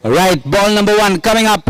Right, ball number 1 coming up.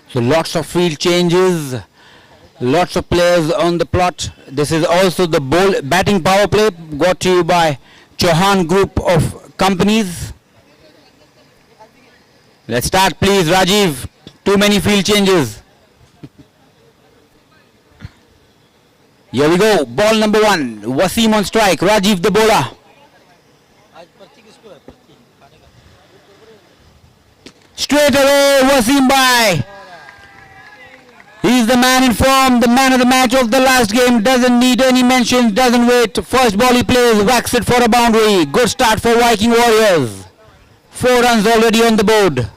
So lots of field changes, lots of players on the plot. This is also the batting power play got to you by Chauhan Group of Companies. Let's start please, Rajiv. Too many field changes. Here we go. Ball number 1. Wasim on strike. Rajiv the bowler. Straight away, Wasim Bhai. He's the man in form, the man of the match of the last game. Doesn't need any mentions, doesn't wait. First ball he plays, whacks it for a boundary. Good start for Viking Warriors. 4 runs already on the board.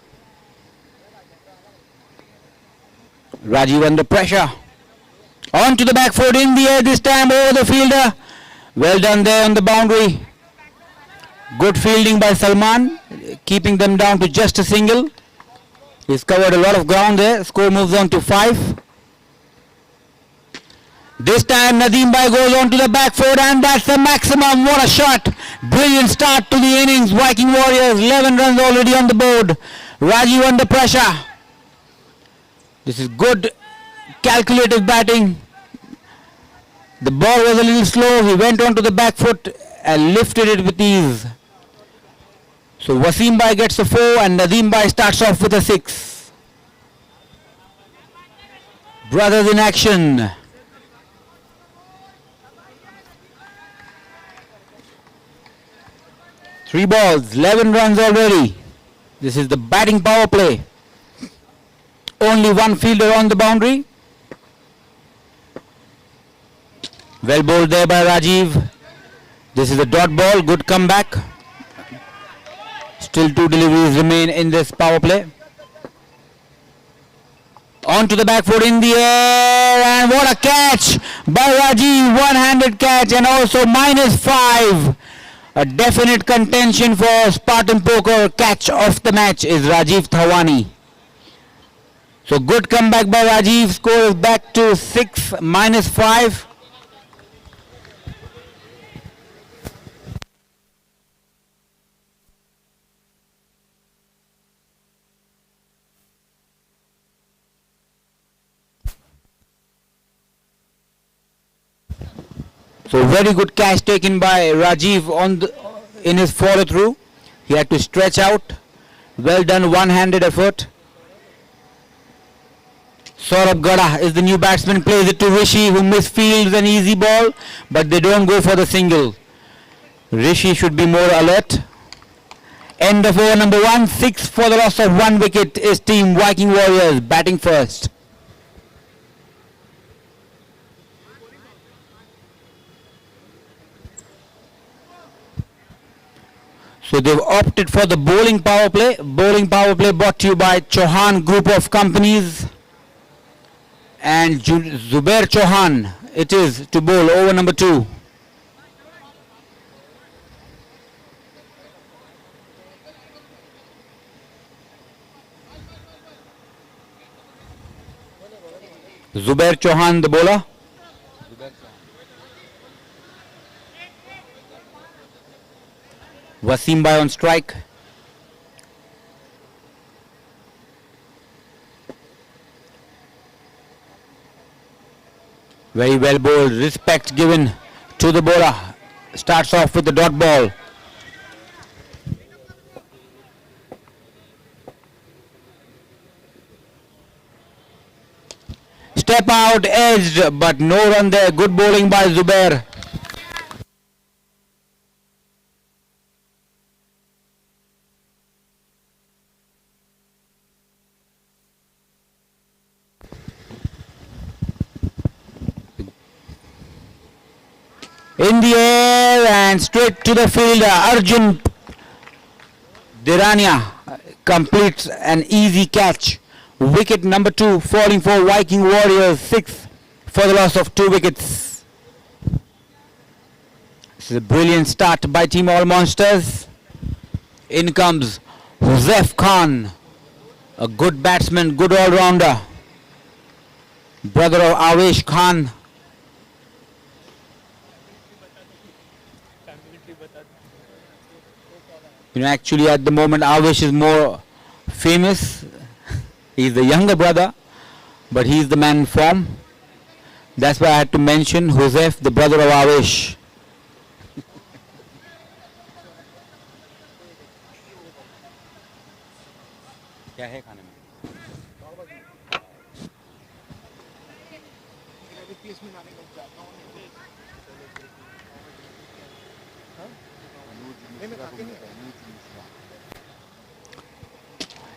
Rajiv under pressure. On to the back foot, in the air this time over the fielder. Well done there on the boundary. Good fielding by Salman, keeping them down to just a single. He's covered a lot of ground there. Score moves on to 5. This time Nadeem Bhai goes on to the back foot and that's the maximum. What a shot. Brilliant start to the innings. Viking Warriors 11 runs already on the board. Rajiv under pressure. This is good calculative batting. The ball was a little slow. He went on to the back foot and lifted it with ease. So Wasim Bhai gets a 4 and Nadeem Bhai starts off with a 6. Brothers in action. Three balls, 11 runs already. This is the batting power play. Only one fielder on the boundary. Well bowled there by Rajiv. This is a dot ball, good comeback. Still 2 deliveries remain in this power play. On to the back foot in the air and what a catch by Rajiv. One-handed catch and also -5. A definite contention for Spartan Poker. Catch of the match is Rajiv Thawani. So good comeback by Rajiv. Score is back to 6 -5. So very good catch taken by Rajiv in his follow through. He had to stretch out. Well done, one-handed effort. Saurabh Gada is the new batsman, plays it to Rishi who misfields an easy ball, but they don't go for the single. Rishi should be more alert. End of over number 1, 6 for the loss of 1 wicket is team Viking Warriors batting first. So they've opted for the bowling power play. Bowling power play brought to you by Chauhan Group of Companies. And Zubair Chauhan it is to bowl over number 2. Zubair Chauhan the bowler. Wasim Bhai on strike. Very well bowled. Respect given to the bowler. Starts off with the dot ball. Step out, edged, but no run there. Good bowling by Zubair. In the air and straight to the fielder. Arjun Dirania completes an easy catch. Wicket number 2 falling for Viking Warriors, 6 for the loss of 2 wickets. This is a brilliant start by Team All Monsters. In comes Huzef Khan, a good batsman, good all-rounder. Brother of Avesh Khan. Actually at the moment Avesh is more famous. He's the younger brother, but he's the man in form. That's why I had to mention Huzef, the brother of Avesh.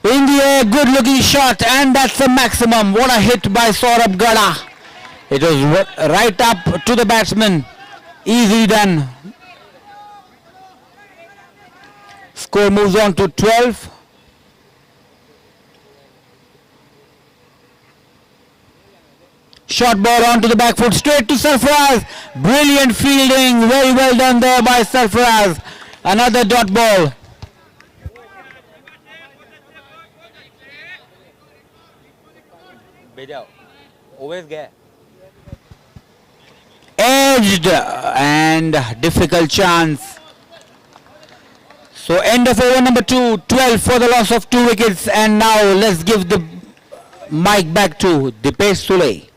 In the air, good looking shot, and that's the maximum. What a hit by Saurabh Gada. It was right up to the batsman. Easily done. Score moves on to 12. Short ball onto the back foot, straight to Sarfaraz. Brilliant fielding, very well done there by Sarfaraz. Another dot ball. Always get edged and difficult chance. So end of over number 2, 12 for the loss of 2 wickets. And now let's give the mic back to Dipesh Sule.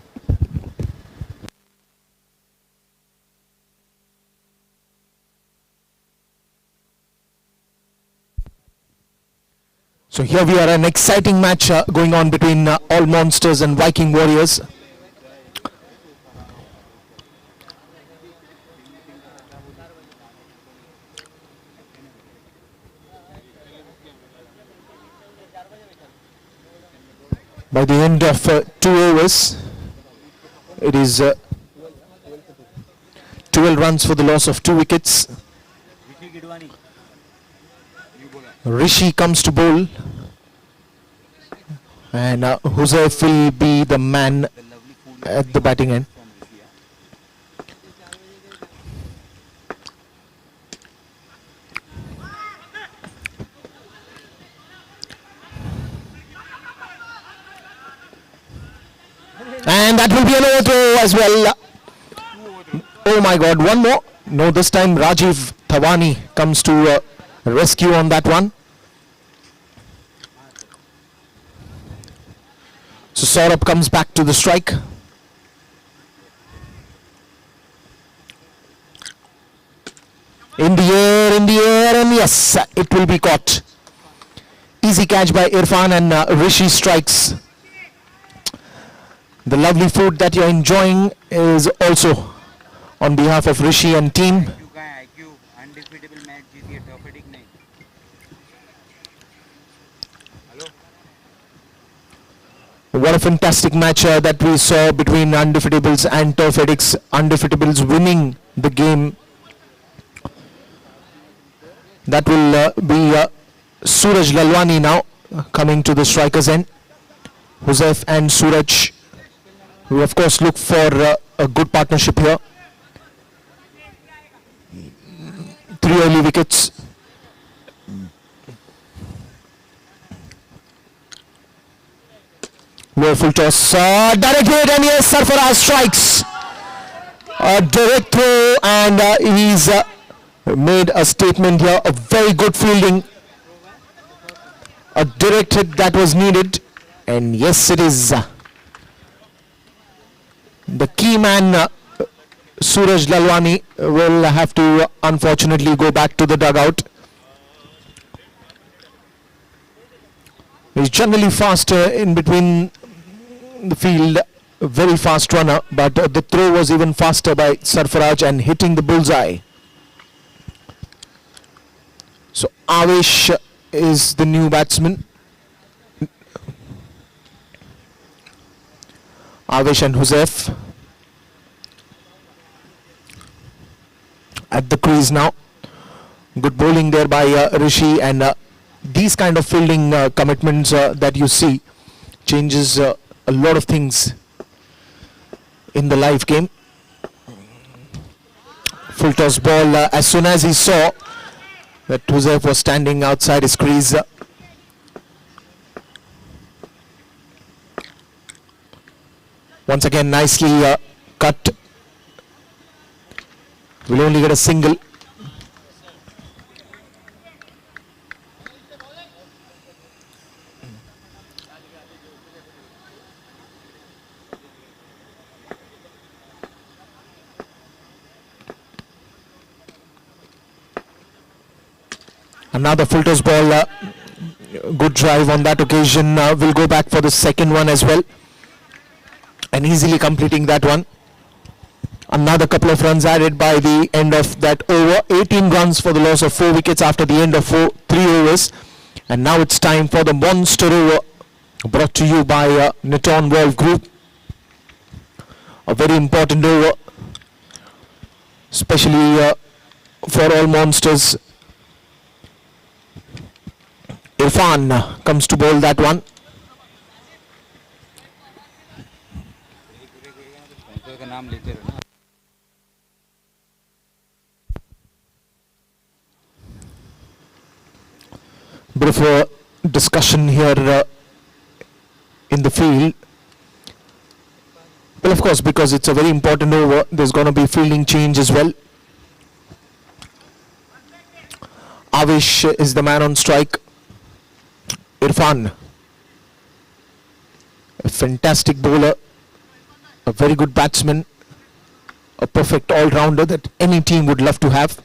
So here we are, an exciting match going on between All Monsters and Viking Warriors. By the end of 2 overs, it is 12 runs for the loss of 2 wickets. Rishi comes to bowl, and Huzef will be the man at the batting end. And that will be an overthrow as well. Oh my God, one more. No, this time Rajiv Thawani comes to rescue on that one. So Saurabh comes back to the strike. In the air, and yes, it will be caught. Easy catch by Irfan, and Rishi strikes. The lovely food that you're enjoying is also on behalf of Rishi and team. What a fantastic match that we saw between Undefeatables and Turf Addicts. Undefeatables winning the game. That will be Suraj Lalwani now coming to the strikers end. Huzef and Suraj, we of course look for a good partnership here. 3 early wickets. Low full toss, direct hit, and yes, Sarfaraz strikes. A direct throw, and he's made a statement here. A very good fielding. A direct hit that was needed, and yes, it is. The key man, Suraj Lalwani, will have to unfortunately go back to the dugout. He's generally faster in between the field, a very fast runner, but the throw was even faster by Sarfaraj and hitting the bullseye. So Avesh is the new batsman. Avesh and Huzef. crease now. Good bowling there by Rishi, and these kind of fielding commitments that you see changes a lot of things in the live game. Full toss ball as soon as he saw that Joseph was standing outside his crease. Once again nicely cut. Will only get a single. Another full toss ball. Good drive on that occasion. Will go back for the second one as well, and easily completing that one. Another couple of runs added by the end of that over. 18 runs for the loss of 4 wickets after the end of 3 overs. And now it's time for the monster over, brought to you by Niton Wolf Group. A very important over, especially for all monsters. Irfan comes to bowl that one. Bit of a discussion here in the field. Well, of course, because it's a very important over, there's going to be fielding change as well. Avish is the man on strike. Irfan, a fantastic bowler, a very good batsman, a perfect all-rounder that any team would love to have.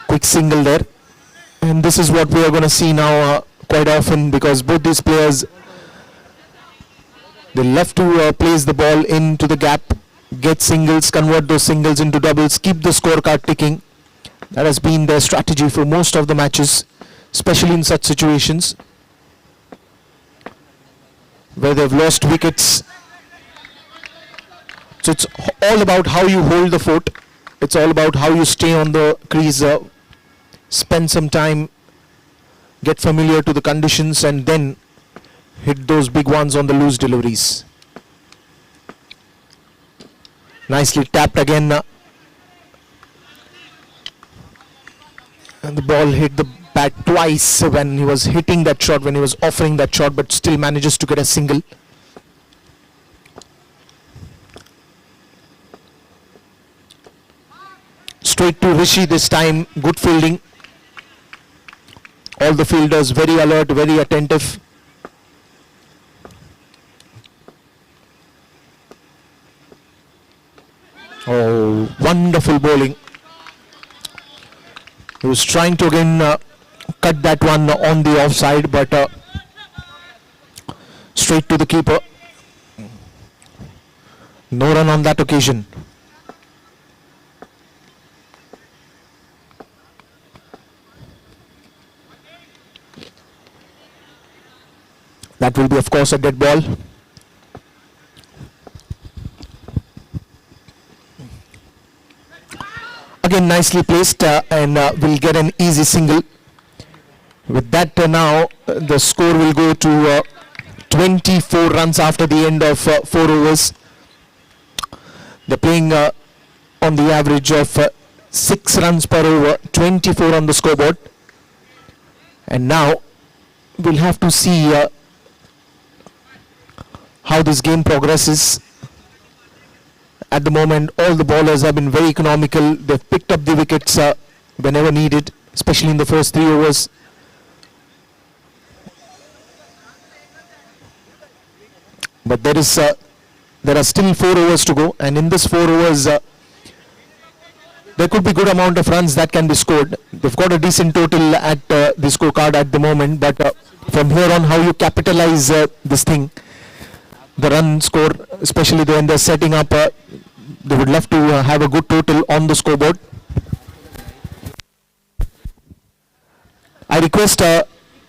Quick single there, and this is what we are going to see now quite often, because both these players, they love to place the ball into the gap, get singles, convert those singles into doubles, keep the scorecard ticking. That has been their strategy for most of the matches, especially in such situations where they've lost wickets. So it's all about how you hold the fort. It's all about how you stay on the crease, spend some time, get familiar to the conditions, and then hit those big ones on the loose deliveries. Nicely tapped again. And the ball hit the bat twice when he was hitting that shot, when he was offering that shot, but still manages to get a single. Straight to Rishi this time. Good fielding. All the fielders very alert, very attentive. Oh, wonderful bowling. He was trying to again cut that one on the offside, but straight to the keeper. No run on that occasion. That will be, of course, a dead ball. Again, nicely placed, and will get an easy single. With that, now the score will go to 24 runs after the end of 4 overs. They're playing on the average of 6 runs per over, 24 on the scoreboard. And now we'll have to see how this game progresses. At the moment, all the bowlers have been very economical. They've picked up the wickets whenever needed, especially in the first 3 overs. But there are still 4 overs to go, and in this 4 overs, there could be good amount of runs that can be scored. They've got a decent total at the scorecard at the moment, but from here on, how you capitalize this thing, the run score, especially when they're setting up, they would love to have a good total on the scoreboard. I request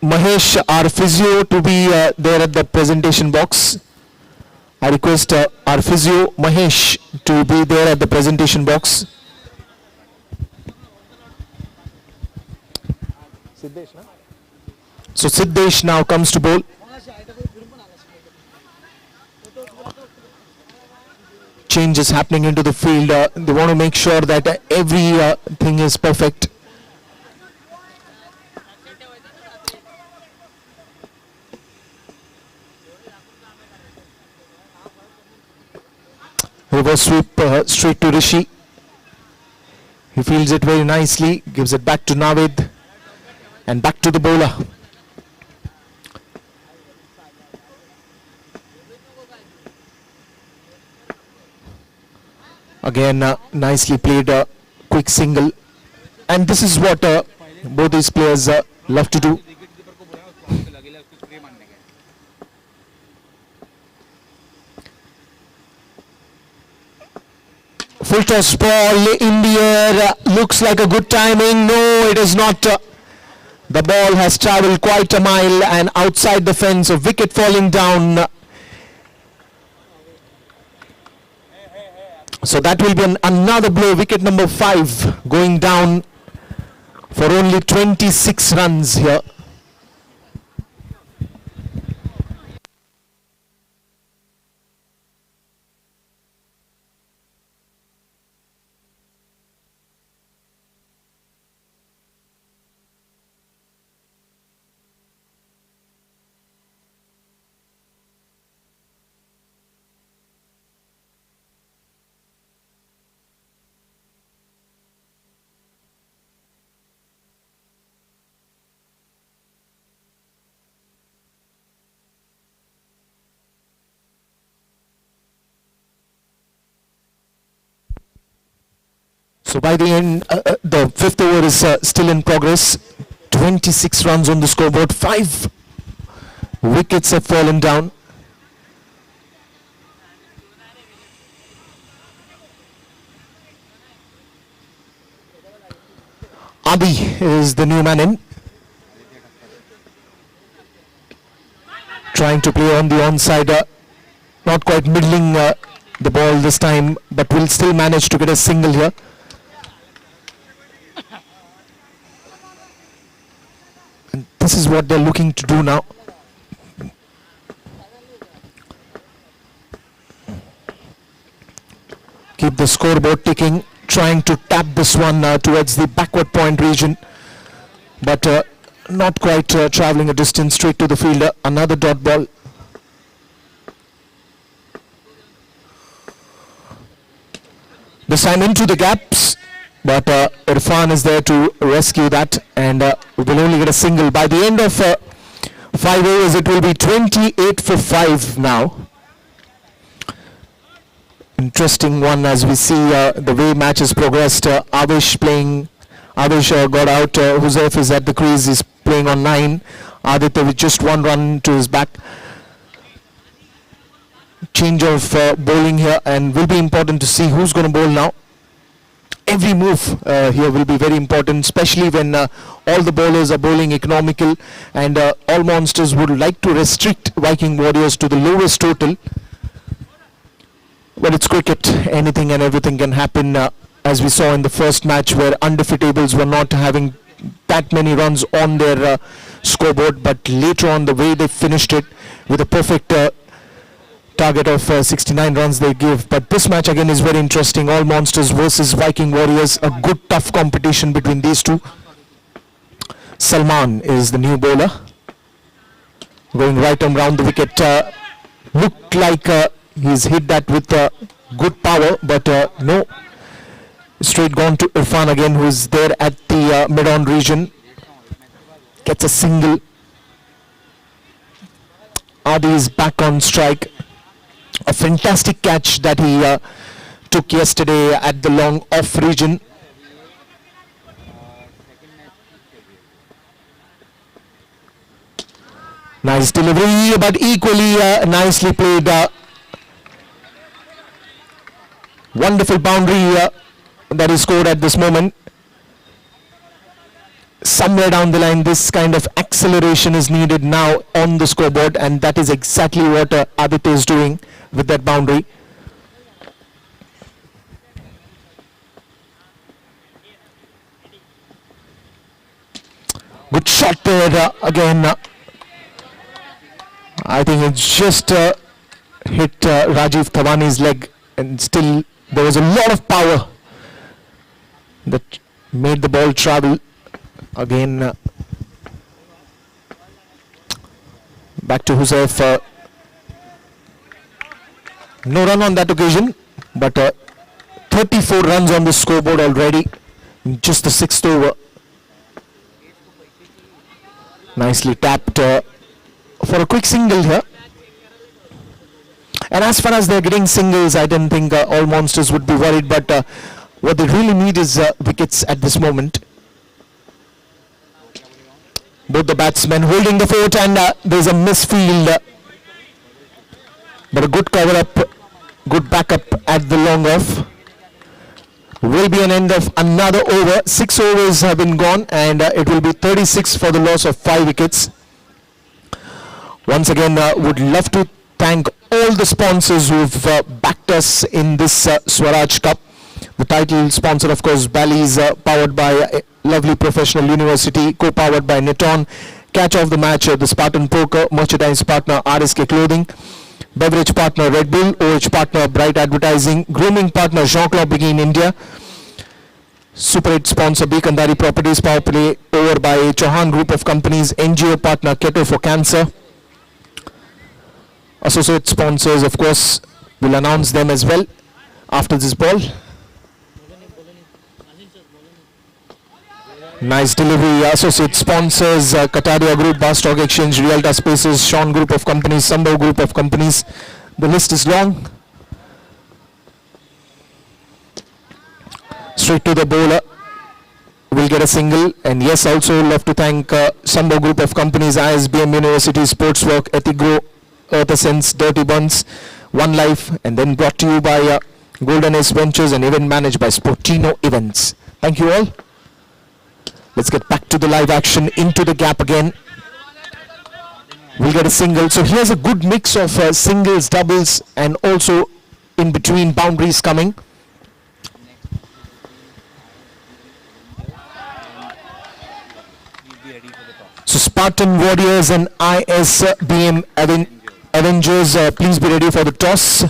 Mahesh, our physio, to be there at the presentation box. I request our physio Mahesh to be there at the presentation box. So Siddesh now comes to bowl. Change is happening into the field. They want to make sure that everything is perfect. Reverse sweep straight to Rishi. He fields it very nicely, gives it back to Navid and back to the bowler. Again, nicely played, quick single, and this is what both these players love to do. Full toss ball in the air, looks like a good timing. No, it is not. The ball has travelled quite a mile and outside the fence, a wicket falling down. So that will be another blow, wicket number 5 going down for only 26 runs here. So by the end, the 5th over is still in progress. 26 runs on the scoreboard. 5 wickets have fallen down. Adi is the new man in. Trying to play on the onside. Not quite middling the ball this time, but will still manage to get a single here. And this is what they're looking to do now. Keep the scoreboard ticking, trying to tap this one towards the backward point region, but not quite travelling a distance straight to the fielder. Another dot ball. This time into the gaps, but Irfan is there to rescue that, and we will only get a single. By the end of 5 overs, it will be 28 for 5 now. Interesting one as we see the way matches progressed. Avish playing, Avish got out, Huzef is at the crease, he's playing on 9. Aditya with just 1 run to his back. Change of bowling here, and will be important to see who's going to bowl now. Every move here will be very important, especially when all the bowlers are bowling economical, and all monsters would like to restrict Viking Warriors to the lowest total. But it's cricket, anything and everything can happen, as we saw in the first match where undefeatables were not having that many runs on their scoreboard, but later on the way they finished it with a perfect target of 69 runs they give. But this match again is very interesting. All monsters versus Viking Warriors, a good tough competition between these two. Salman is the new bowler, going right and round the wicket. Looked like he's hit that with good power, but no. Straight gone to Irfan again, who is there at the mid-on region. Gets a single. Adi is back on strike. A fantastic catch that he took yesterday at the long off region. Nice delivery, but equally nicely played. Wonderful boundary that is scored at this moment. somewhere down the line this kind of acceleration is needed now on the scoreboard, and that is exactly what Aditya is doing with that boundary. Good shot there again. I think it's just hit Rajiv Thawani's leg, and still there was a lot of power that made the ball travel. Again, back to Hussaif. No run on that occasion, but 34 runs on the scoreboard already in just the 6th over. Nicely tapped for a quick single here. And as far as they're getting singles, I don't think all monsters would be worried, but what they really need is wickets at this moment. Both the batsmen holding the fort, and there's a misfield. But a good cover up, good backup at the long off. Will be an end of another over. 6 overs have been gone, and it will be 36 for the loss of 5 wickets. Once again, would love to thank all the sponsors who've backed us in this Swaraj Cup. The title sponsor, of course, Bally's, powered by a lovely professional university, co-powered by Neton. Catch of the match, the Spartan Poker. Merchandise partner, RSK Clothing. Beverage partner, Red Bull. OH partner, Bright Advertising. Grooming partner, Jean-Claude Begin India. Super 8 sponsor, Bekandari Properties. Power play over by Chauhan Group of Companies. NGO partner, Keto for Cancer. Associate sponsors, of course, we'll announce them as well after this ball. Nice delivery. Associate sponsors, Kataria Group, Bar Stock Exchange, Realta Spaces, Sean Group of Companies, Sambhav Group of Companies. The list is long. Straight to the bowler. Will get a single. And yes, also love to thank Sambhav Group of Companies, ISBM University, Sportswork, Ethigro, Earth Essence, Dirty Buns, One Life, and then brought to you by Golden S Ventures and event managed by Sportino Events. Thank you all. Let's get back to the live action, into the gap again. We'll get a single. So here's a good mix of singles, doubles, and also in between boundaries coming. So Spartan Warriors and ISBM Avengers, please be ready for the toss.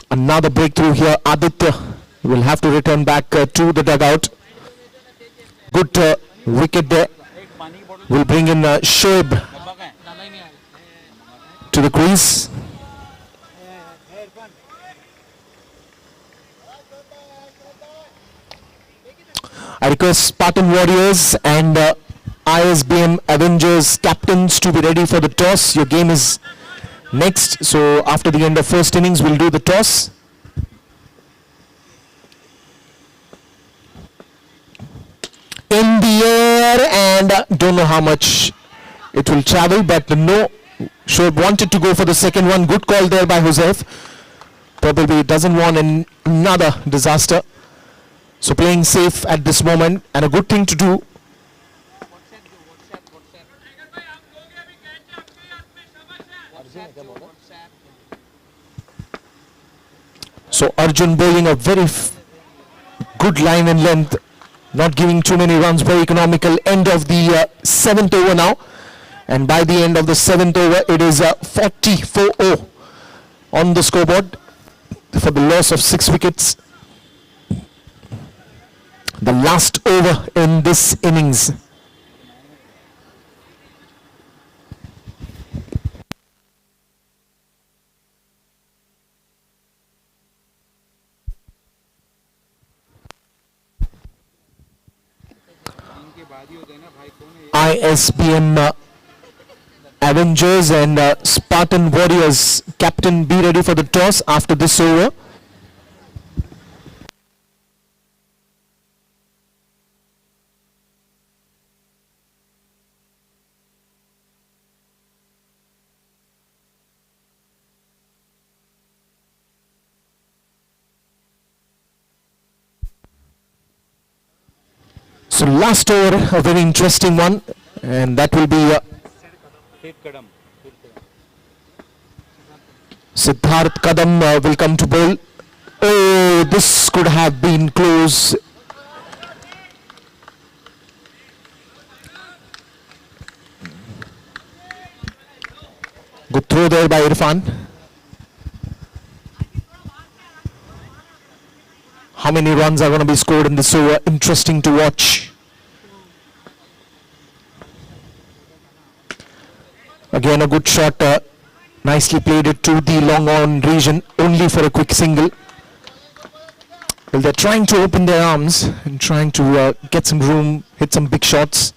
Another breakthrough here. Aditya will have to return back to the dugout. Good wicket there. Will bring in Shoaib to the crease. I request Spartan Warriors and ISBM Avengers captains to be ready for the toss. Your game is next, so after the end of first innings, we'll do the toss. In the air, and don't know how much it will travel, but no, Shoaib wanted to go for the second one. Good call there by Hussaif. Probably doesn't want another disaster. So playing safe at this moment, and a good thing to do. So Arjun bowling a very good line and length, not giving too many runs, very economical. End of the 7th over now, and by the end of the 7th over, it is 44-0 on the scoreboard for the loss of 6 wickets. The last over in this innings. ISBM Avengers and Spartan Warriors captain, be ready for the toss after this over. So last over, a very interesting one, and that will be Siddharth Kadam will come to bowl. Oh, this could have been close. Good throw there by Irfan. How many runs are going to be scored in this over? Interesting to watch. Again, a good shot. Nicely played it to the long on region, only for a quick single. Well, they're trying to open their arms and trying to get some room, hit some big shots.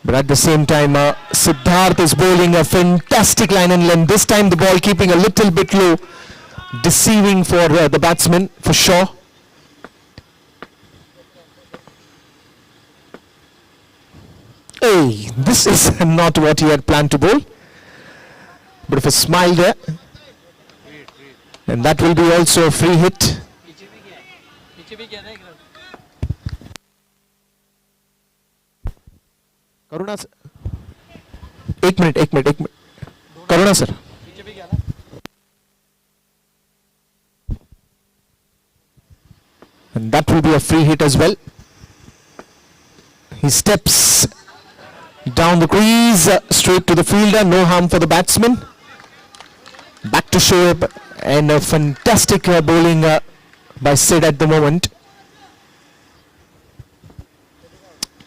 But at the same time, Siddharth is bowling a fantastic line and length. This time the ball keeping a little bit low, deceiving for the batsman for sure. Hey, this is not what he had planned to bowl. But if a smile there, and that will be also a free hit. Karuna sir. एक minute Karuna sir. And that will be a free hit as well. He steps down the crease, straight to the fielder, no harm for the batsman. Back to Shoaib, and a fantastic bowling by Sid at the moment.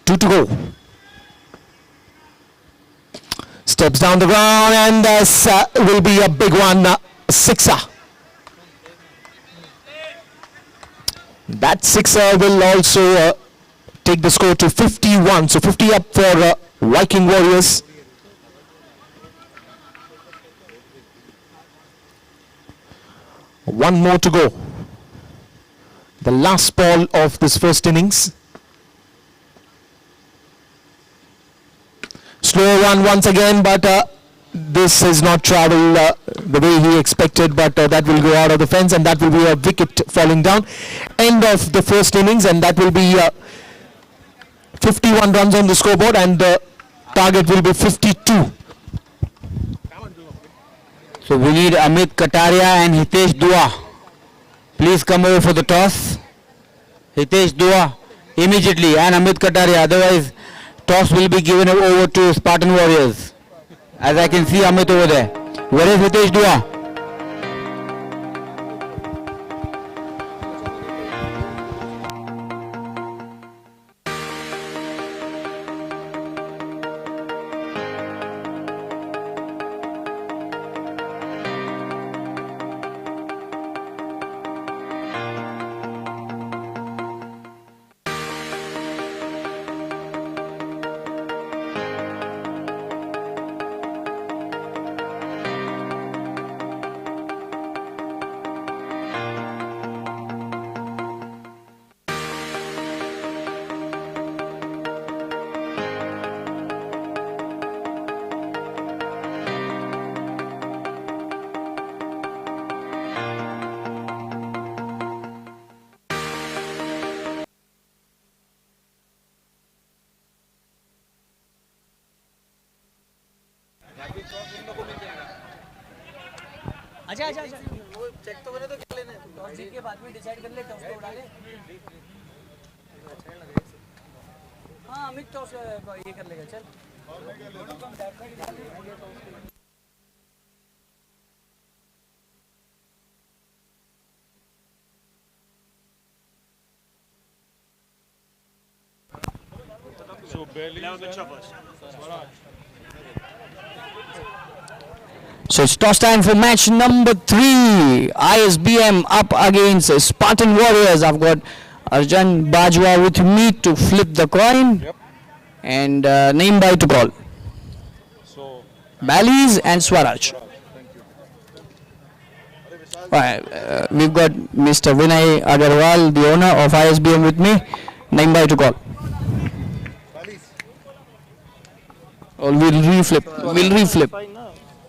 2 to go. Steps down the ground, and this will be a big one, sixer. That sixer will also take the score to 51. So 50 up for Viking Warriors. One more to go. The last ball of this first innings. Slow one once again, but this has not travelled the way he expected, but that will go out of the fence, and that will be a wicket falling down. End of the first innings, and that will be 51 runs on the scoreboard, and the target will be 52. So we need Amit Kataria and Hitesh Dua. Please come over for the toss. Hitesh Dua immediately, and Amit Kataria. Otherwise, toss will be given over to Spartan Warriors. As I can see Amit over there. Where is Hitesh Dua? अच्छा अच्छा अच्छा वो check तो करे तो क्या लेना है टॉस जीत के बाद में डिसाइड कर ले टॉस तो उड़ा ले हाँ अमित टॉस ये कर लेगा चल So Bailey Swaraj. So it's toss time for match number 3. ISBM up against Spartan Warriors. I've got Arjan Bajwa with me to flip the coin. Yep. And name by to call. So Bally's and Swaraj. thank you. Alright, we've got Mr. Vinay Agarwal, the owner of ISBM with me. Name by to call. Or we'll reflip. We'll reflip.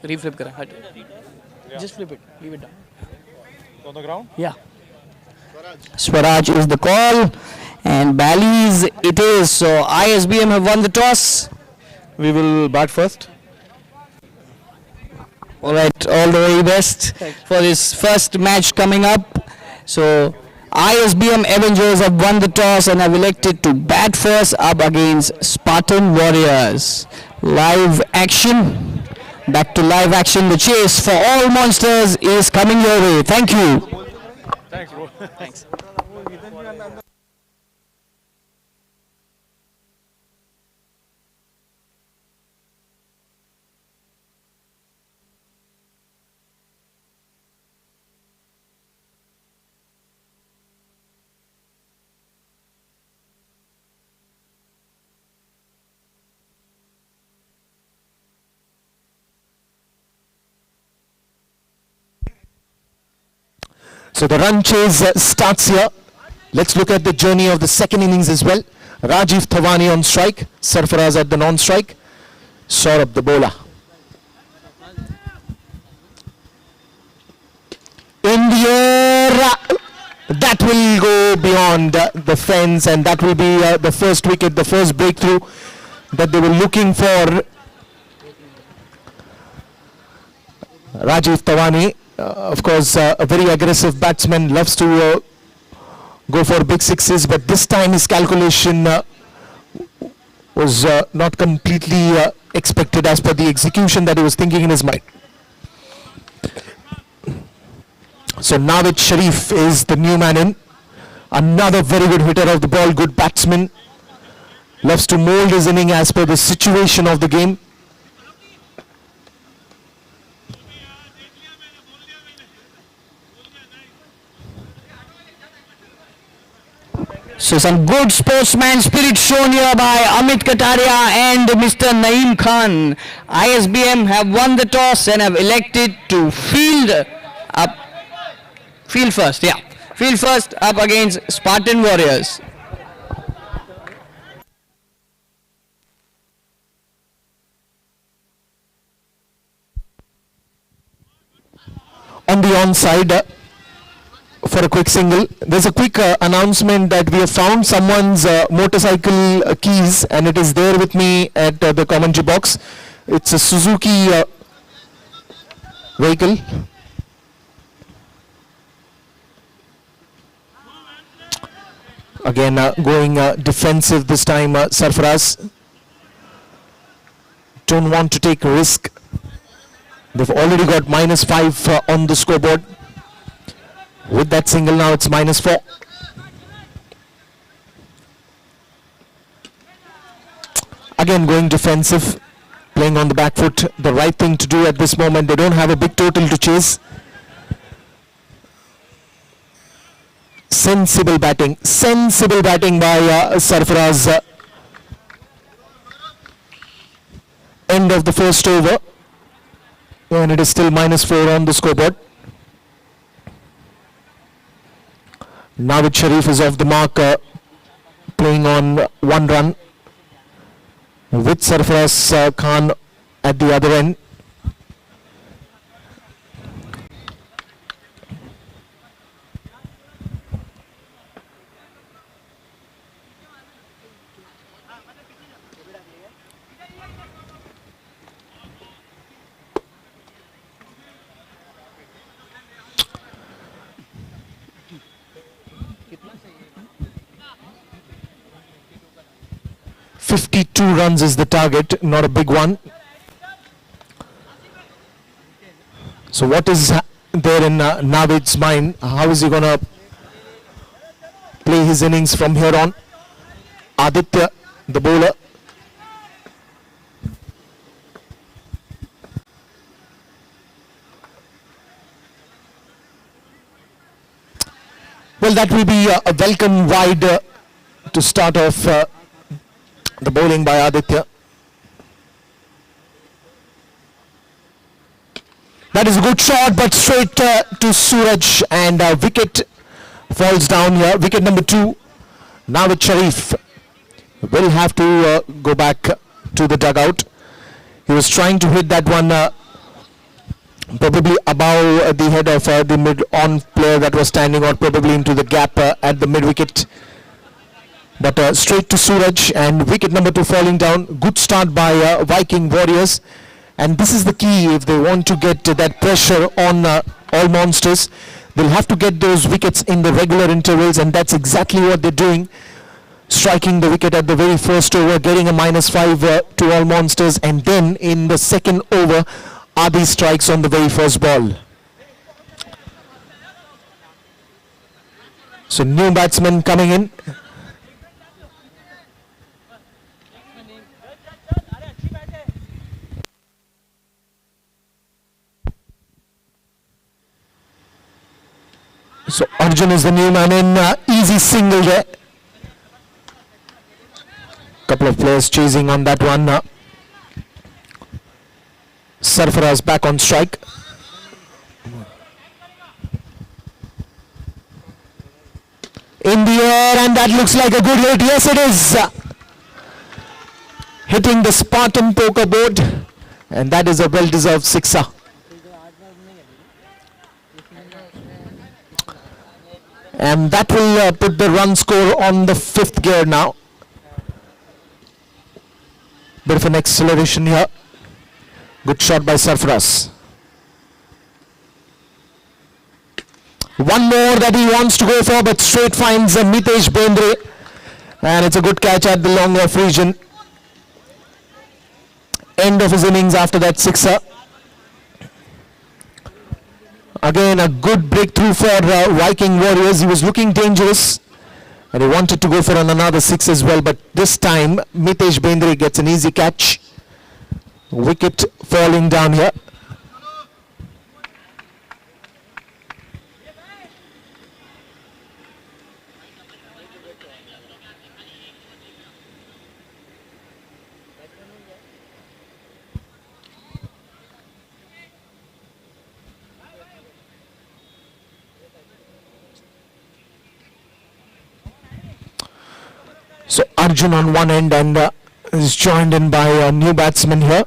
Reflip kara. Yeah. Just flip it. Leave it down. On the ground? Yeah. Swaraj is the call, and Bally's it is. So ISBM have won the toss. We will bat first. All right, all the very best for this first match coming up. So ISBM Avengers have won the toss and have elected to bat first up against Spartan Warriors. Live action. Back to live action. The chase for all monsters is coming your way. Thank you. Thanks, bro. Thanks. So the run chase starts here. Let's look at the journey of the second innings as well. Rajiv Thawani on strike, Sarfaraz at the non-strike, Saurabh the bowler. In the air, that will go beyond the fence, and that will be the first wicket, the first breakthrough that they were looking for. Rajiv Thawani, of course, a very aggressive batsman, loves to go for big sixes, but this time his calculation was not completely expected as per the execution that he was thinking in his mind. So Nawaz Sharif is the new man in. Another very good hitter of the ball, good batsman. Loves to mold his inning as per the situation of the game. So some good sportsman spirit shown here by Amit Kataria and Mr. Naeem Khan. ISBM have won the toss and have elected to field first up against Spartan Warriors. On the onside, for a quick single. There's a quick announcement that we have found someone's motorcycle keys, and it is there with me at the commentary box. It's a Suzuki vehicle. Again going defensive this time, Sarfaraz. Don't want to take a risk. They've already got -5 on the scoreboard. With that single now it's -4. Again going defensive, playing on the back foot, the right thing to do at this moment. They don't have a big total to chase. Sensible batting by Sarfaraz. End of the first over, and it is still -4 on the scoreboard. Nawaz Sharif is off the mark, playing on 1 run with Sarfaraz Khan at the other end. .52 runs is the target, not a big one. So what is there in Navid's mind? How is he going to play his innings from here on? Aditya, the bowler. Well, that will be a welcome wide to start off the bowling by Aditya. That is a good shot, but straight to Suraj, and wicket falls down here. Wicket number 2. Nawaz Sharif will have to go back to the dugout. He was trying to hit that one probably above the head of the mid-on player that was standing, or probably into the gap at the mid-wicket. But straight to Suraj, and wicket number 2 falling down. Good start by Viking Warriors, and this is the key if they want to get that pressure on all monsters. They'll have to get those wickets in the regular intervals, and that's exactly what they're doing. Striking the wicket at the very first over, getting a -5 to all monsters, and then in the second over are these strikes on the very first ball. So new batsman coming in. So Arjun is the new man in, easy single there. Couple of players chasing on that one. Sarfaraz back on strike. In the air, and that looks like a good hit. Yes, it is. Hitting the Spartan poker board, and that is a well-deserved sixer. And that will put the run score on the 5th gear now. Bit of an acceleration here. Good shot by Sarfaraz. One more that he wants to go for, but straight finds Mitesh Bendre. And it's a good catch at the long off region. End of his innings after that sixer. Again, a good breakthrough for Viking Warriors. He was looking dangerous, and he wanted to go for another 6 as well, but this time Mitesh Bendre gets an easy catch. Wicket falling down here. So Arjun on one end, and is joined in by a new batsman here,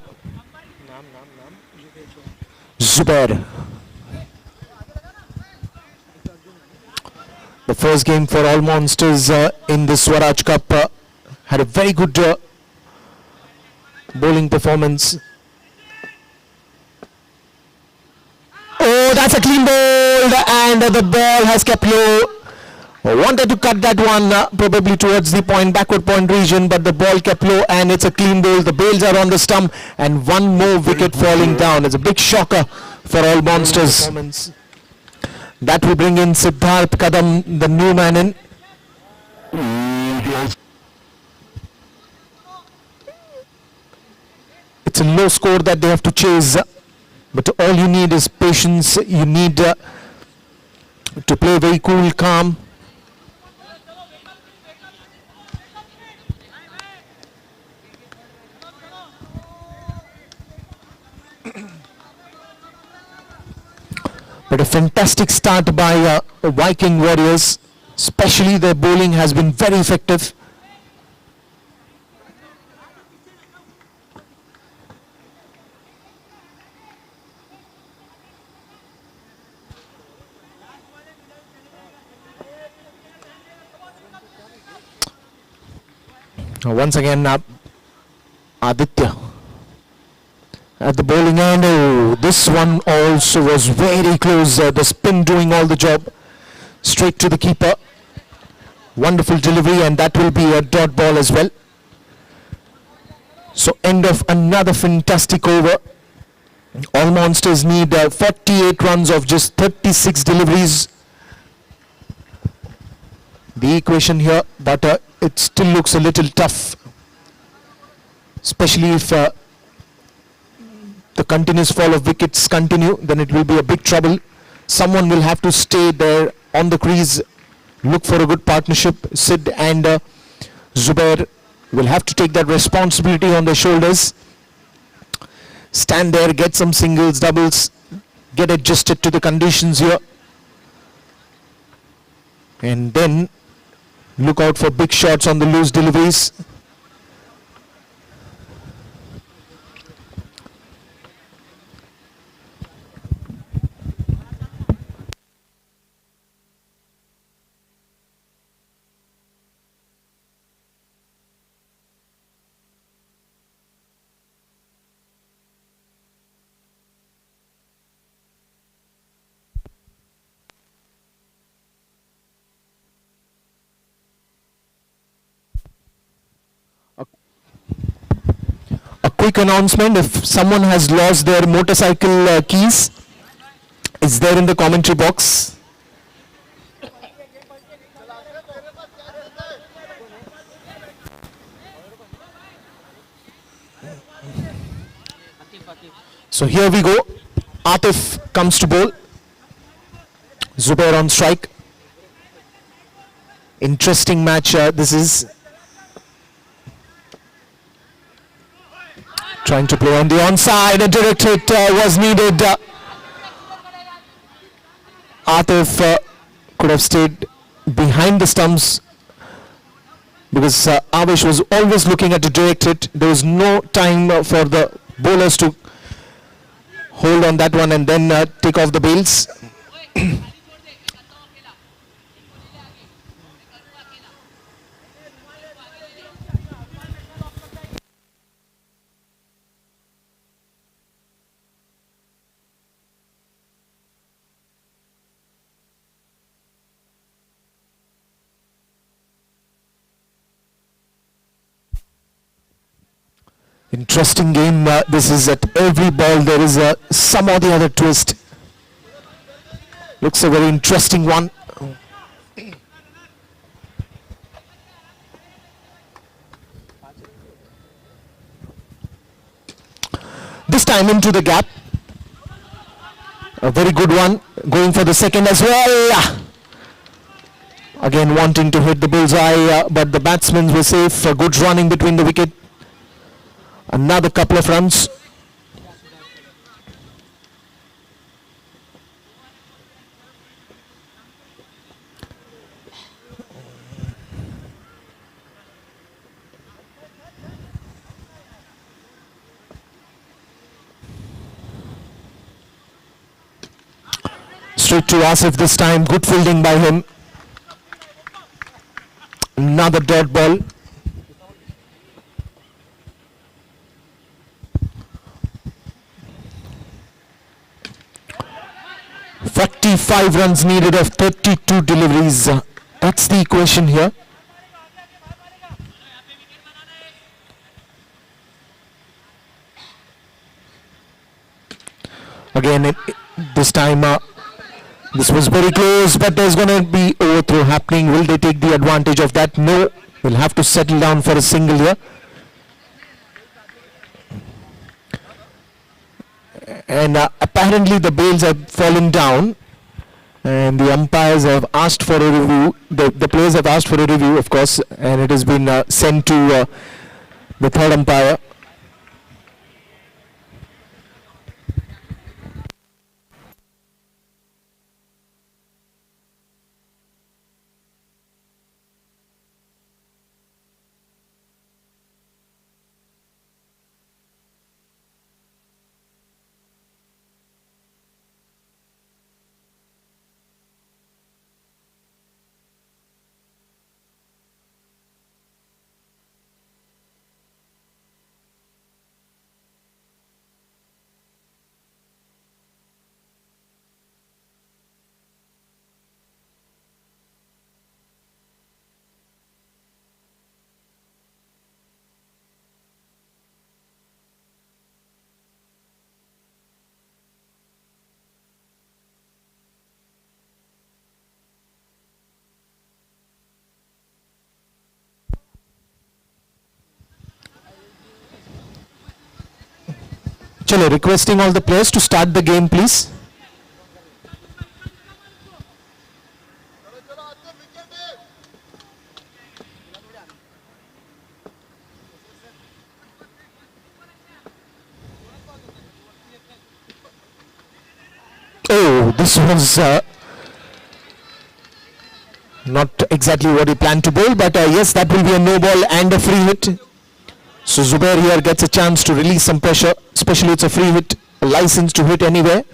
Zubair. The first game for all monsters in the Swaraj Cup had a very good bowling performance. Oh, that's a clean bowled, and the ball has kept low. Wanted to cut that one probably towards the backward point region, but the ball kept low, and it's a clean bowl. The bails are on the stump, and one more wicket falling down. It's a big shocker for all monsters. That will bring in Siddharth Kadam, the new man in. It's a low score that they have to chase, but all you need is patience. You need to play very cool, calm. But a fantastic start by Viking Warriors, especially their bowling has been very effective. Once again, Aditya at the bowling end. Oh, this one also was very close. The spin doing all the job. Straight to the keeper. Wonderful delivery, and that will be a dot ball as well. So end of another fantastic over. All monsters need 48 runs of just 36 deliveries. The equation here, but it still looks a little tough, especially if the continuous fall of wickets continue, then it will be a big trouble. Someone will have to stay there on the crease, look for a good partnership. Sid and Zubair will have to take that responsibility on their shoulders. Stand there, get some singles, doubles, get adjusted to the conditions here, and then look out for big shots on the loose deliveries. quick announcement. If someone has lost their motorcycle keys, it's there in the commentary box. So here we go. Atif comes to bowl. Zubair on strike. Interesting match this is. Trying to play on the onside. A direct hit was needed. Atif could have stayed behind the stumps because Avesh was always looking at a direct hit. There was no time for the bowlers to hold on that one and then take off the bails. Interesting game. This is at every ball there is some or the other twist. Looks a very interesting one. This time into the gap. A very good one. Going for the second as well. Again wanting to hit the bullseye, but the batsmen were safe. Good running between the wicket. Another couple of runs. Straight to Asif this time. Good fielding by him. Another dot ball. 45 runs needed of 32 deliveries. That's the equation here. Again, this time this was very close, but there's going to be overthrow happening. Will they take the advantage of that? No. We'll have to settle down for a single here. And apparently the bails have fallen down and the umpires have asked for a review. The players have asked for a review, of course, and it has been sent to the third umpire. Chalo, requesting all the players to start the game, please. Oh, this was not exactly what he planned to bowl, but yes, that will be a no ball and a free hit. So Zubair here gets a chance to release some pressure, especially it's a free hit, a license to hit anywhere.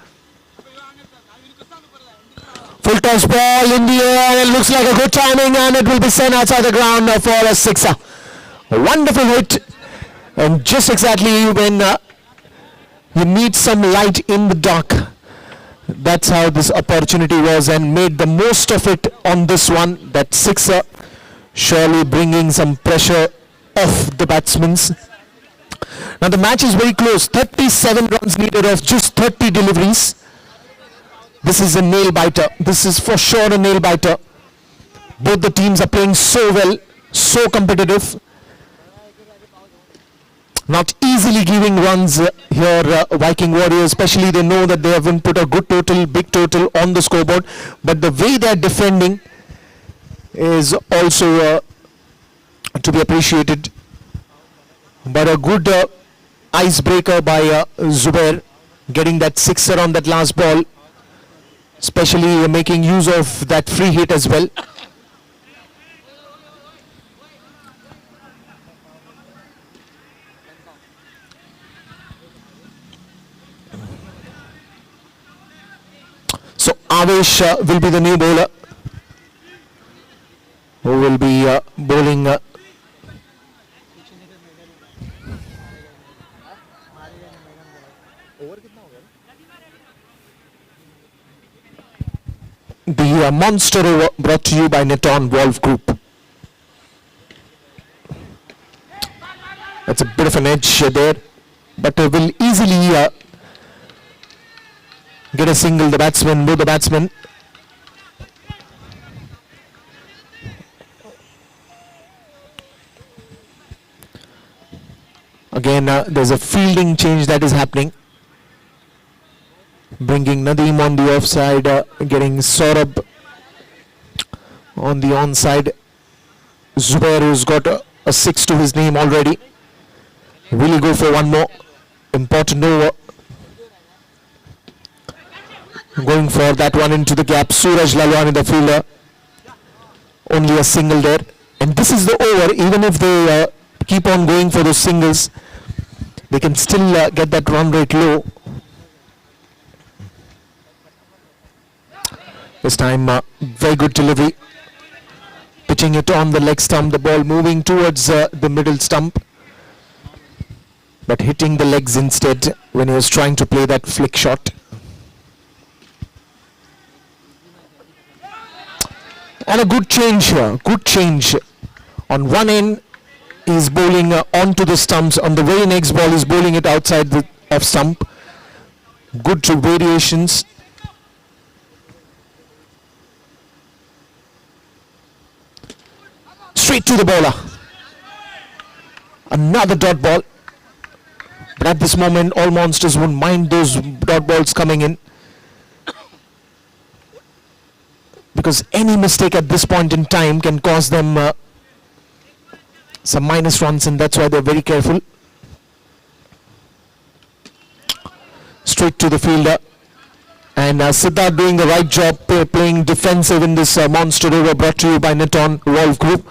Full toss ball in the air, it looks like a good timing and it will be sent outside the ground for a sixer. A wonderful hit, and just exactly when you need some light in the dark. That's how this opportunity was, and made the most of it on this one. That sixer surely bringing some pressure off the batsmen. Now the match is very close. 37 runs needed of just 30 deliveries. This is a nail biter. This is for sure a nail biter. Both the teams are playing so well, so competitive. Not easily giving runs here, Viking Warriors, especially they know that they haven't put a good total, big total on the scoreboard. But the way they're defending is also to be appreciated. But a good icebreaker by Zubair, getting that sixer on that last ball, especially making use of that free hit as well. So Avesh will be the new bowler who will be bowling the monster over, brought to you by Neton Wolf Group. That's a bit of an edge there, but will easily get a single. The batsman, both the batsmen. Again, there's a fielding change that is happening. Bringing Nadeem on the offside, getting Saurabh on the onside. Zubair, who's got a 6 to his name already. Will he go for one more? Important over. Going for that one into the gap. Suraj Lalwani, the fielder. Only a single there. And this is the over. Even if they keep on going for those singles, they can still get that run rate low. This time, very good delivery. Pitching it on the leg stump, the ball moving towards the middle stump, but hitting the legs instead when he was trying to play that flick shot. And a good change here, good change. On one end, he's bowling onto the stumps. On the very next ball, he's bowling it outside the off stump. Good variations. Straight to the bowler. Another dot ball. But at this moment, all monsters won't mind those dot balls coming in, because any mistake at this point in time can cause them some minus runs, and that's why they're very careful. Straight to the fielder. And Siddharth doing the right job, playing defensive in this monster over, brought to you by Neton Wolf Group.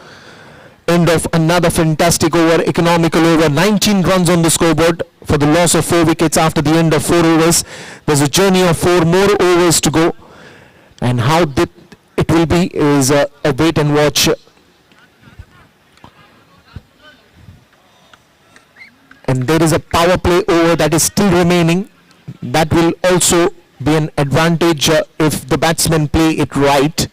End of another fantastic over, economical over. 19 runs on the scoreboard for the loss of 4 wickets after the end of 4 overs. There's a journey of 4 more overs to go, and how it will be is a wait and watch. And there is a power play over that is still remaining. That will also be an advantage if the batsmen play it right.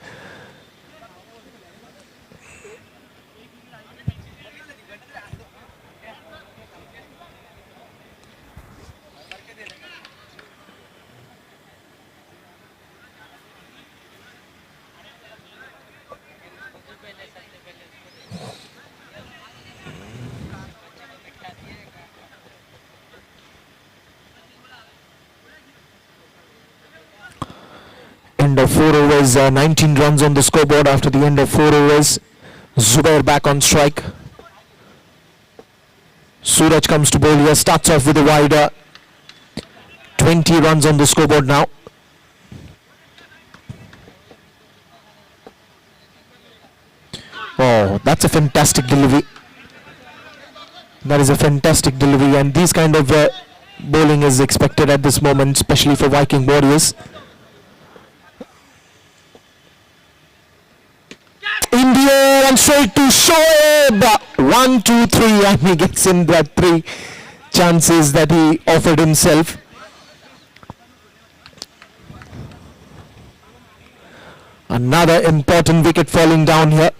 End of 4 overs, 19 runs on the scoreboard after the end of 4 overs. Zubair back on strike. Suraj comes to bowl here, starts off with a wide. 20 runs on the scoreboard now. Oh, that's a fantastic delivery. That is a fantastic delivery, and these kind of bowling is expected at this moment, especially for Viking Warriors. India and straight to Shoaib. 1, 2, 3, and he gets in that 3 chances that he offered himself. Another important wicket falling down here.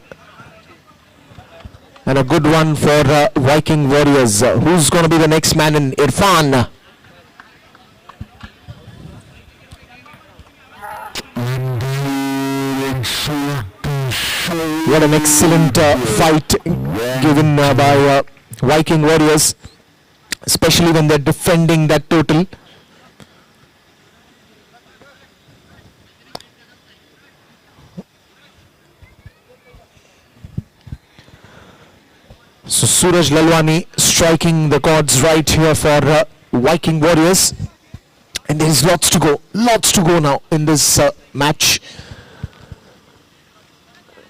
And a good one for Viking Warriors. Who's going to be the next man in? Irfan. What an excellent fight given by Viking Warriors, especially when they're defending that total. So Suraj Lalwani striking the chords right here for Viking Warriors. And there's lots to go now in this match.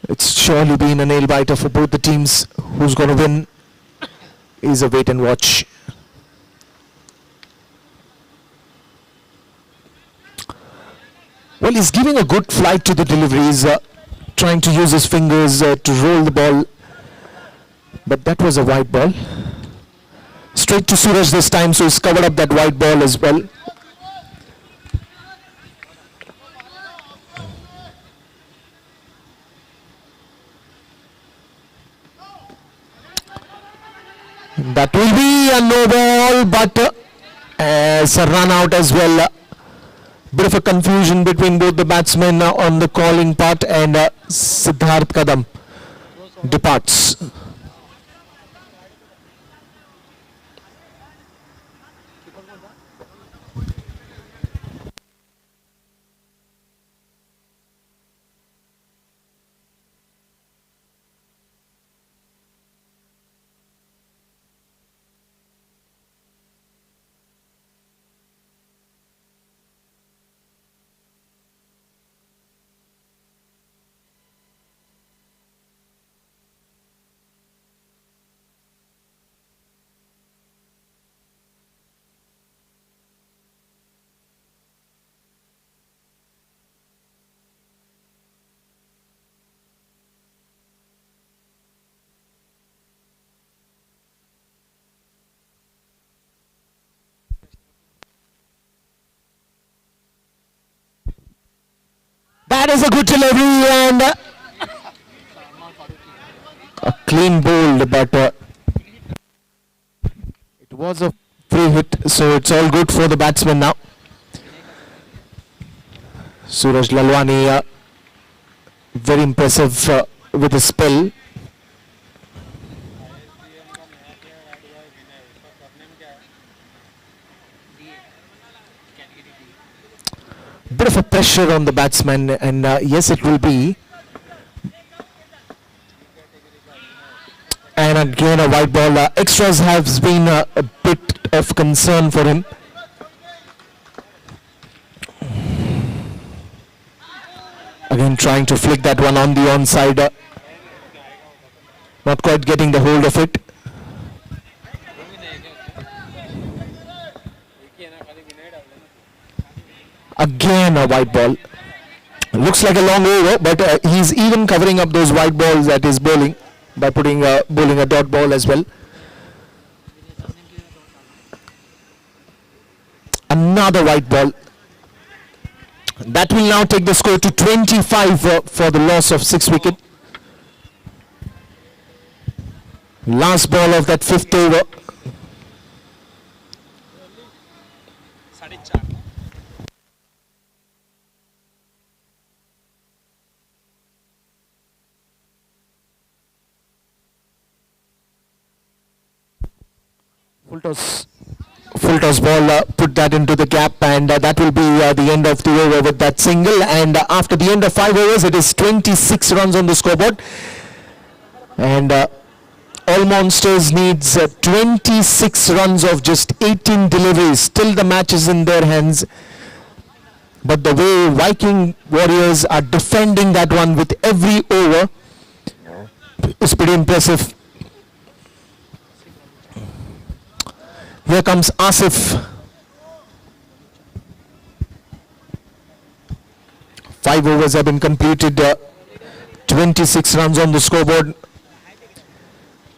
It's surely been a nail biter for both the teams. Who's going to win is a wait and watch. Well, he's giving a good flight to the deliveries, trying to use his fingers to roll the ball. But that was a wide ball. Straight to Suraj this time, so he's covered up that wide ball as well. That will be a no ball, but as a run out as well. Bit of a confusion between both the batsmen on the calling part, and Siddharth Kadam departs. That is a good delivery and a clean bowled, but it was a free hit, so it's all good for the batsman now. Suraj Lalwani, very impressive with the spell. Bit of a pressure on the batsman, and yes, it will be. And again a white ball. Extras has been a bit of concern for him. Again trying to flick that one on the onside. Not quite getting the hold of it. Again a white ball. Looks like a long over, but he's even covering up those white balls that he's bowling by putting bowling a dot ball as well. Another white ball. That will now take the score to 25 for the loss of 6 wicket. Last ball of that 5th over. Full toss ball, put that into the gap, and that will be the end of the over with that single. And after the end of 5 overs, it is 26 runs on the scoreboard. And all Monsters needs 26 runs of just 18 deliveries. Still the match is in their hands. But the way Viking Warriors are defending that one with every over is pretty impressive. Here comes Asif. 5 overs have been completed. 26 runs on the scoreboard.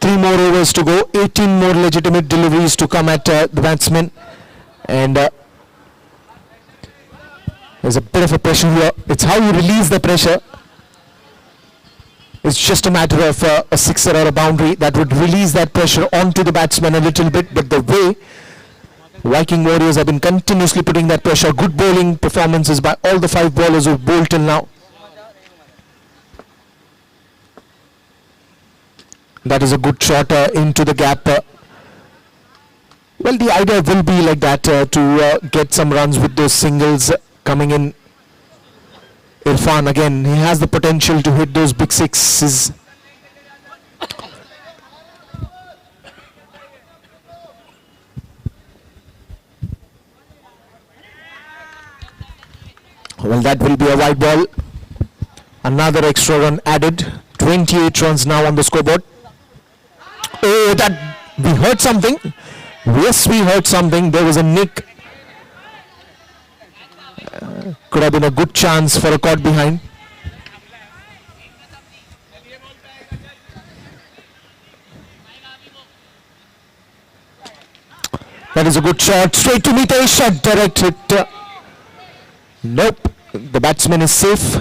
3 more overs to go. 18 more legitimate deliveries to come at the batsmen. And there's a bit of a pressure here. It's how you release the pressure. It's just a matter of a sixer or a boundary that would release that pressure onto the batsman a little bit. But the way Viking Warriors have been continuously putting that pressure, good bowling performances by all the 5 bowlers who've bowled till now. That is a good shot into the gap. Well, the idea will be like that to get some runs with those singles coming in. Irfan again, he has the potential to hit those big sixes. Well, that will be a wide ball. Another extra run added. 28 runs now on the scoreboard. Oh, that we heard something. Yes, we heard something. There was a nick. Could have been a good chance for a caught behind. That is a good shot. Straight to Mitesh. Shot direct hit. Nope. The batsman is safe.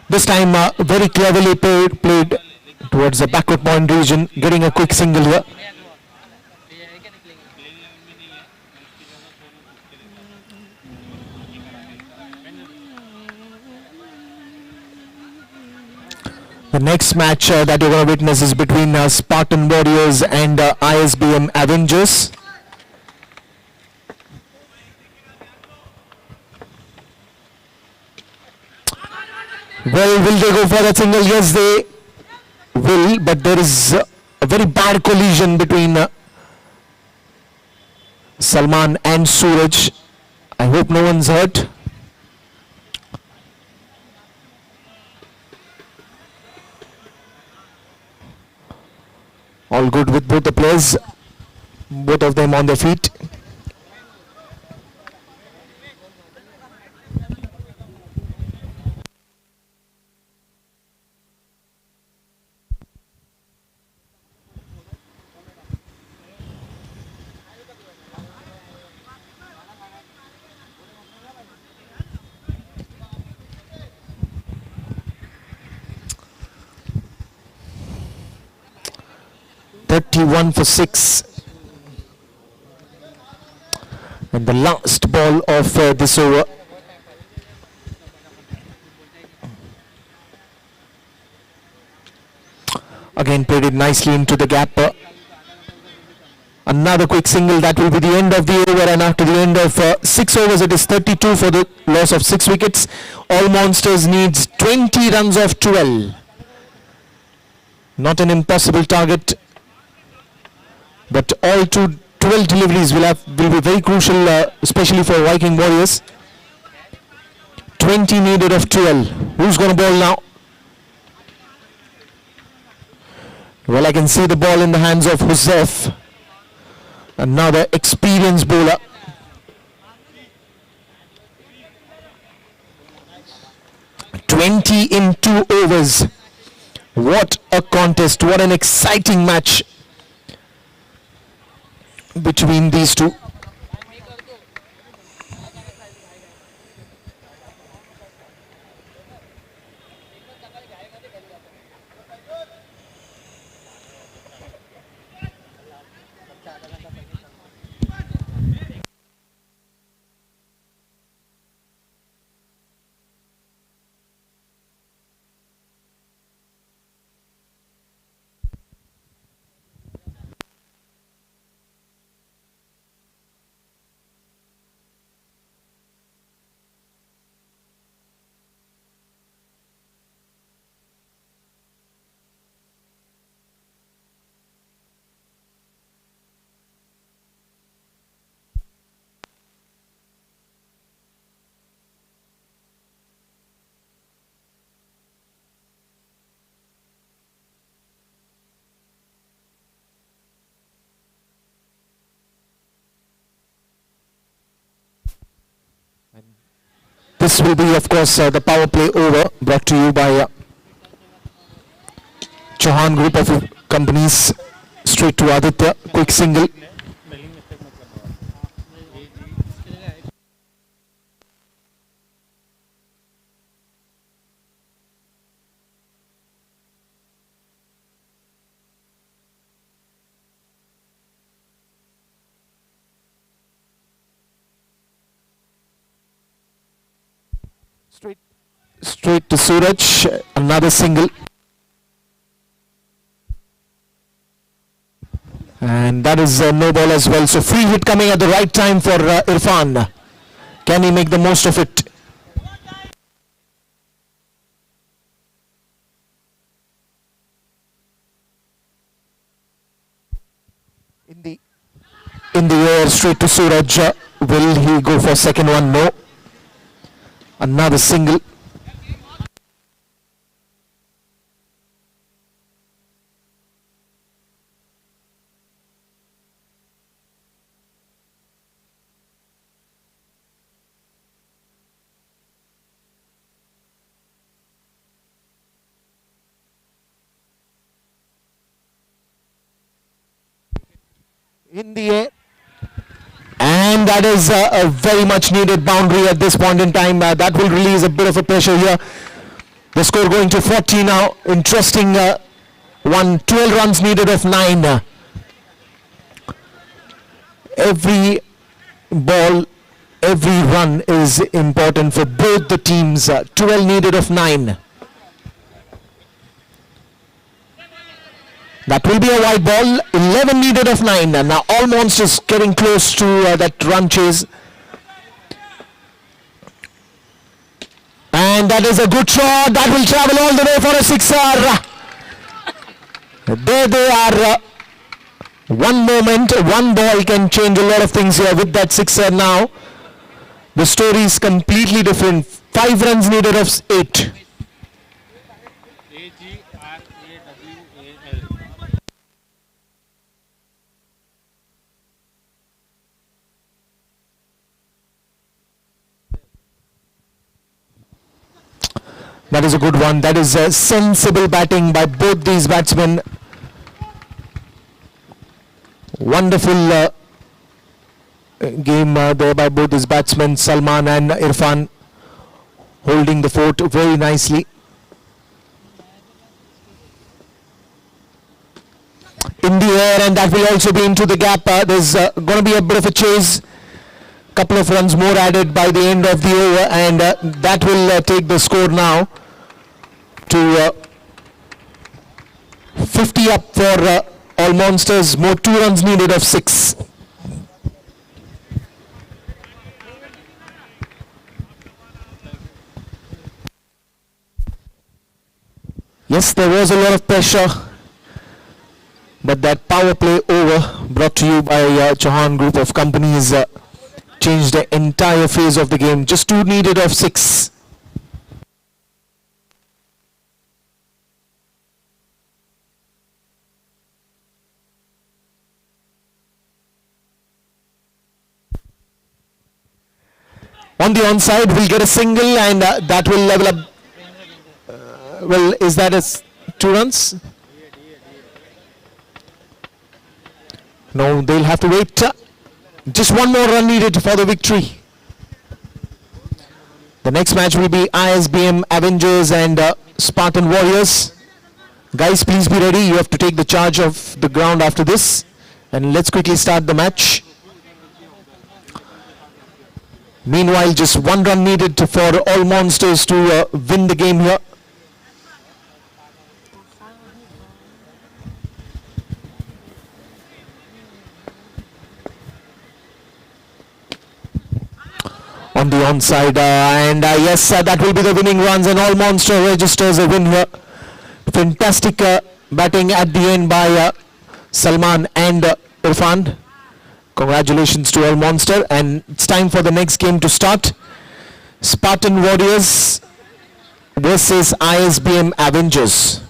This time very cleverly played towards the backward point region, getting a quick single here. The next match that you're going to witness is between Spartan Warriors and ISBM Avengers. Well, will they go for that single? Yes, they will, but there is a very bad collision between Salman and Suraj. I hope no one's hurt. All good with both the players, both of them on their feet. One for 6, and the last ball of this over. Again played it nicely into the gap. Another quick single, that will be the end of the over, and after the end of 6 overs it is 32 for the loss of 6 wickets. All Monsters needs 20 runs of 12. Not an impossible target, but all 12 deliveries will be very crucial, especially for Viking Warriors. 20 needed of 12. Who's going to bowl now? Well, I can see the ball in the hands of Hussaif, another experienced bowler. "20 in 2 overs. What a contest, what an exciting match between these two. This will be, of course, the power play over, brought to you by Chauhan Group of Companies. Straight to Aditya, quick single. Straight to Suraj, another single. And that is no ball as well. So free hit coming at the right time for Irfan. Can he make the most of it? In the air, straight to Suraj. Will he go for second one? No. Another single. In the air. And that is a very much needed boundary at this point in time. That will release a bit of a pressure here. The score going to 40 now. Interesting one. 12 runs needed of 9. Every ball, every run is important for both the teams. 12 needed of 9. That will be a wide ball. 11 needed of 9. Now all monsters getting close to that run chase. And that is a good shot. That will travel all the way for a sixer. There they are. One moment, one ball can change a lot of things here with that sixer now. The story is completely different. 5 runs needed of 8. That is a good one. That is a sensible batting by both these batsmen. Wonderful game there by both these batsmen, Salman and Irfan, holding the fort very nicely. In the air, and that will also be into the gap. There's going to be a bit of a chase. Couple of runs more added by the end of the over, and that will take the score now to 50 up for all monsters. More 2 runs needed of 6. Yes, there was a lot of pressure, but that power play over, brought to you by Chauhan Group of Companies, changed the entire phase of the game. Just 2 needed of 6. On the onside, we'll get a single, and that will level up. Well, is that 2 runs? No, they'll have to wait. Just 1 more run needed for the victory. The next match will be ISBM Avengers and Spartan Warriors. Guys, please be ready. You have to take the charge of the ground after this. And let's quickly start the match. Meanwhile, just 1 run needed for all monsters to win the game here. On the onside, and yes, that will be the winning runs, and all monster registers a win here. Fantastic batting at the end by Salman and Irfan. Congratulations to all monster, and it's time for the next game to start. Spartan Warriors versus ISBM Avengers.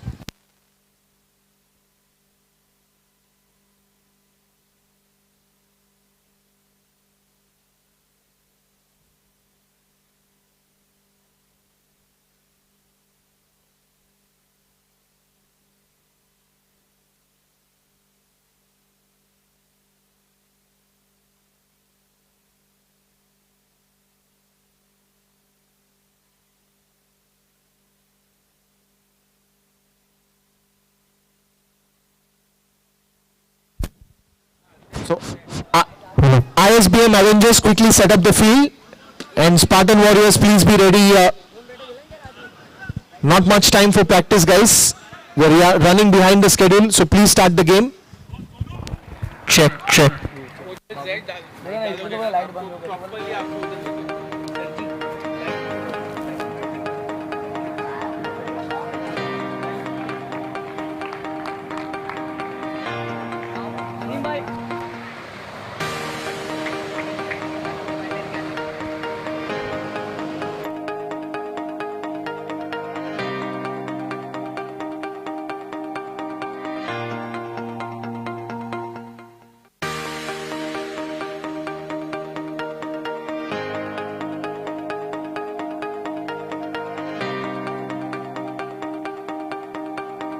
ISBM Avengers quickly set up the field, and Spartan Warriors, please be ready. Not much time for practice, guys. We're running behind the schedule, so please start the game. Check.